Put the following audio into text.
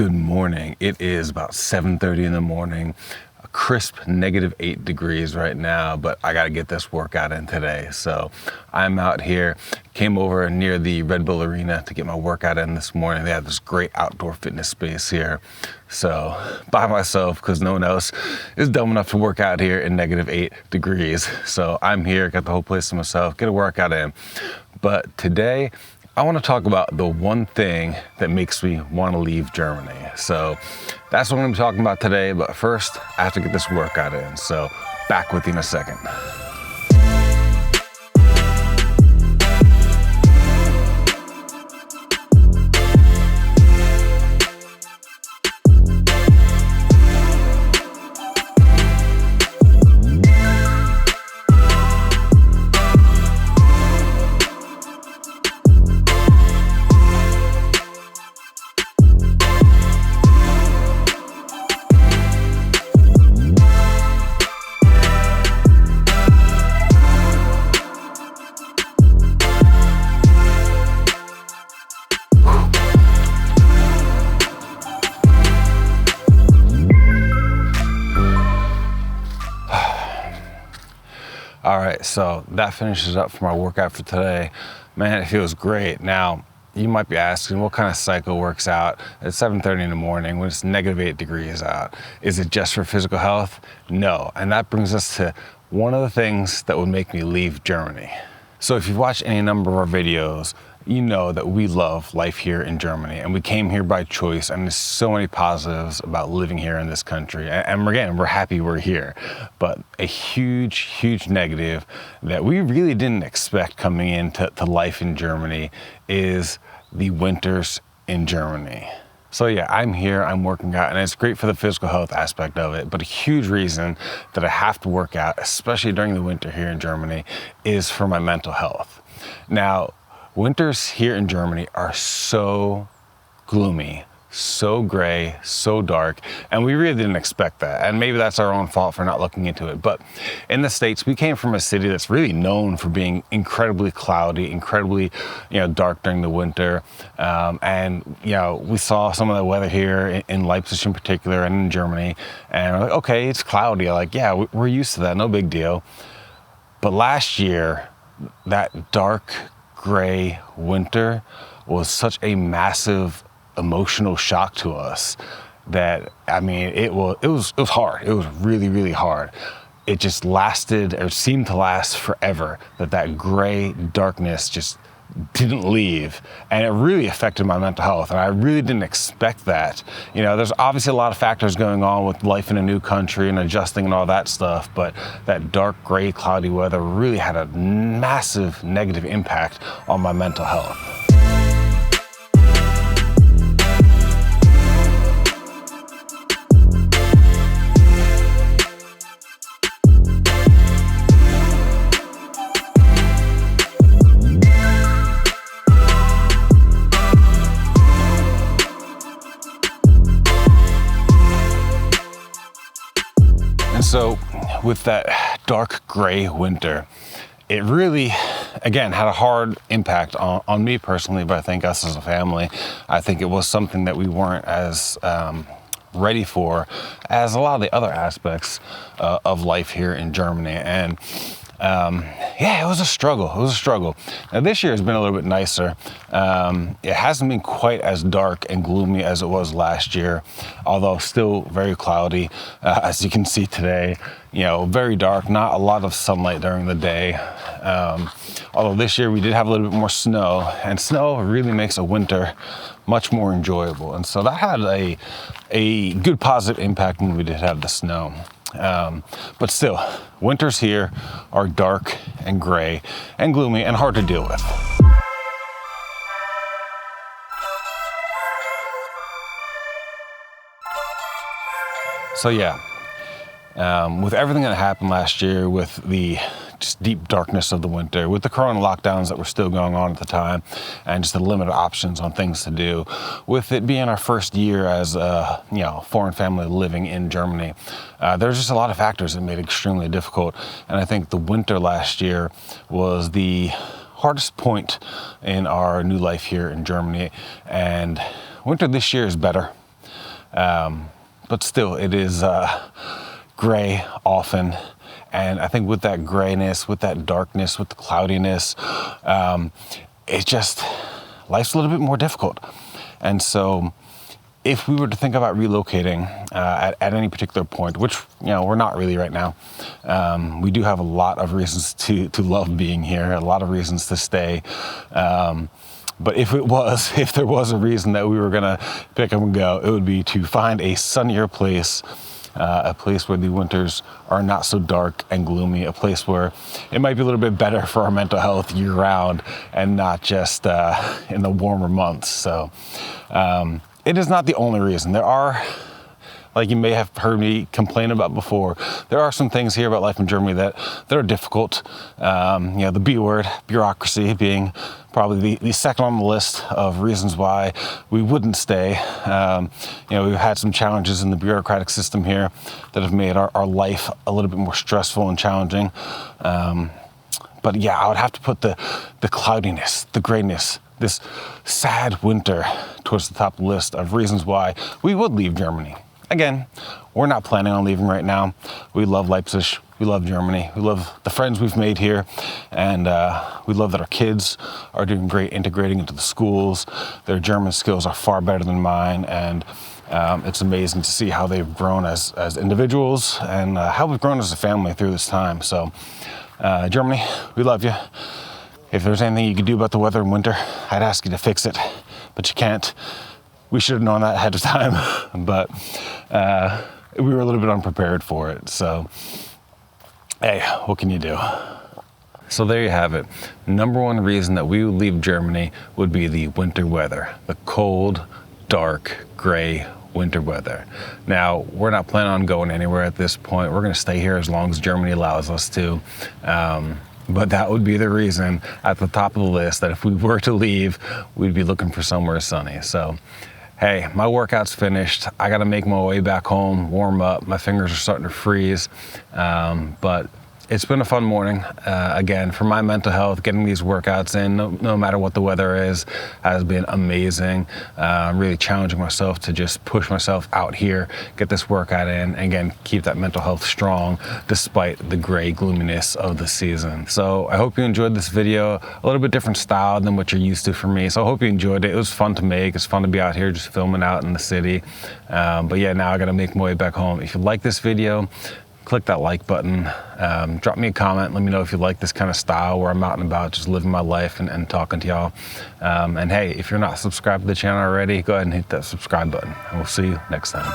Good morning. It is about 7:30 in the morning, a crisp -8 degrees right now, but I got to get this workout in today. So I'm out here, came over near the Red Bull Arena to get my workout in this morning. They have this great outdoor fitness space here. So by myself, because no one else is dumb enough to work out here in -8 degrees. So I'm here, got the whole place to myself, get a workout in. But today, I want to talk about the one thing that makes me want to leave Germany. So that's what I'm going to be talking about today. But first, I have to get this workout in. So back with you in a second. All right, so that finishes up for my workout for today. Man, it feels great. Now, you might be asking, what kind of cycle works out at 7:30 in the morning when it's -8 degrees out? Is it just for physical health? No, and that brings us to one of the things that would make me leave Germany. So if you've watched any number of our videos, you know that we love life here in Germany, and we came here by choice, and there's so many positives about living here in this country. And again, we're happy we're here. But a huge negative that we really didn't expect coming into life in Germany is the winters in Germany. So yeah, I'm here, I'm working out, and it's great for the physical health aspect of it, but a huge reason that I have to work out, especially during the winter here in Germany, is for my mental health. Now, winters here in Germany are so gloomy, so gray, so dark, and we really didn't expect that. And maybe that's our own fault for not looking into it. But in the States, we came from a city that's really known for being incredibly cloudy, incredibly, dark during the winter. And we saw some of the weather here in Leipzig in particular, and in Germany. And we're like, okay, it's cloudy. Like, yeah, we're used to that, no big deal. But last year, that dark, gray winter was such a massive emotional shock to us that, I mean, it was hard. It was really hard. It just lasted, or seemed to last forever, that gray darkness just didn't leave, and it really affected my mental health, and I really didn't expect that. There's obviously a lot of factors going on with life in a new country and adjusting and all that stuff, but that dark, gray, cloudy weather really had a massive negative impact on my mental health. So with that dark gray winter, it really, again, had a hard impact on me personally, but I think us as a family. I think it was something that we weren't as ready for as a lot of the other aspects of life here in Germany. And it was a struggle. Now this year has been a little bit nicer. It hasn't been quite as dark and gloomy as it was last year, although still very cloudy, as you can see today. Very dark, not a lot of sunlight during the day. Although this year we did have a little bit more snow, and snow really makes a winter much more enjoyable. And so that had a good positive impact when we did have the snow. But still, winters here are dark and gray and gloomy and hard to deal with. So yeah, with everything that happened last year, with the just deep darkness of the winter, with the corona lockdowns that were still going on at the time, and just the limited options on things to do, with it being our first year as a foreign family living in Germany, there's just a lot of factors that made it extremely difficult. And I think the winter last year was the hardest point in our new life here in Germany, and winter this year is better. But still, it is gray often. And I think with that grayness, with that darkness, with the cloudiness, it's just, life's a little bit more difficult. And so if we were to think about relocating at any particular point, which, we're not really right now, we do have a lot of reasons to love being here, a lot of reasons to stay. But if there was a reason that we were gonna pick up and go, it would be to find a sunnier place, a place where the winters are not so dark and gloomy, a place where it might be a little bit better for our mental health year round and not just in the warmer months. So it is not the only reason. There are, like you may have heard me complain about before, there are some things here about life in Germany that are difficult. The B word, bureaucracy, being probably the second on the list of reasons why we wouldn't stay. We've had some challenges in the bureaucratic system here that have made our life a little bit more stressful and challenging. But yeah, I would have to put the cloudiness, the grayness, this sad winter towards the top of the list of reasons why we would leave Germany. Again, we're not planning on leaving right now. We love Leipzig, we love Germany, we love the friends we've made here, and we love that our kids are doing great integrating into the schools. Their German skills are far better than mine, and it's amazing to see how they've grown as individuals and how we've grown as a family through this time. So Germany, we love you. If there's anything you could do about the weather in winter, I'd ask you to fix it, but you can't. We should have known that ahead of time, but we were a little bit unprepared for it. So, hey, what can you do? So there you have it. Number one reason that we would leave Germany would be the winter weather, the cold, dark, gray winter weather. Now, we're not planning on going anywhere at this point. We're gonna stay here as long as Germany allows us to. But that would be the reason at the top of the list that if we were to leave, we'd be looking for somewhere sunny. So, hey, my workout's finished. I gotta make my way back home, warm up. My fingers are starting to freeze, but it's been a fun morning. Again, for my mental health, getting these workouts in, no matter what the weather is, has been amazing. Really challenging myself to just push myself out here, get this workout in, and again, keep that mental health strong despite the gray gloominess of the season. So I hope you enjoyed this video, a little bit different style than what you're used to from me. So I hope you enjoyed it. It was fun to make. It's fun to be out here just filming out in the city. But yeah, now I gotta make my way back home. If you like this video, click that like button, drop me a comment, let me know if you like this kind of style where I'm out and about just living my life and talking to y'all. And hey, if you're not subscribed to the channel already, go ahead and hit that subscribe button, and we'll see you next time.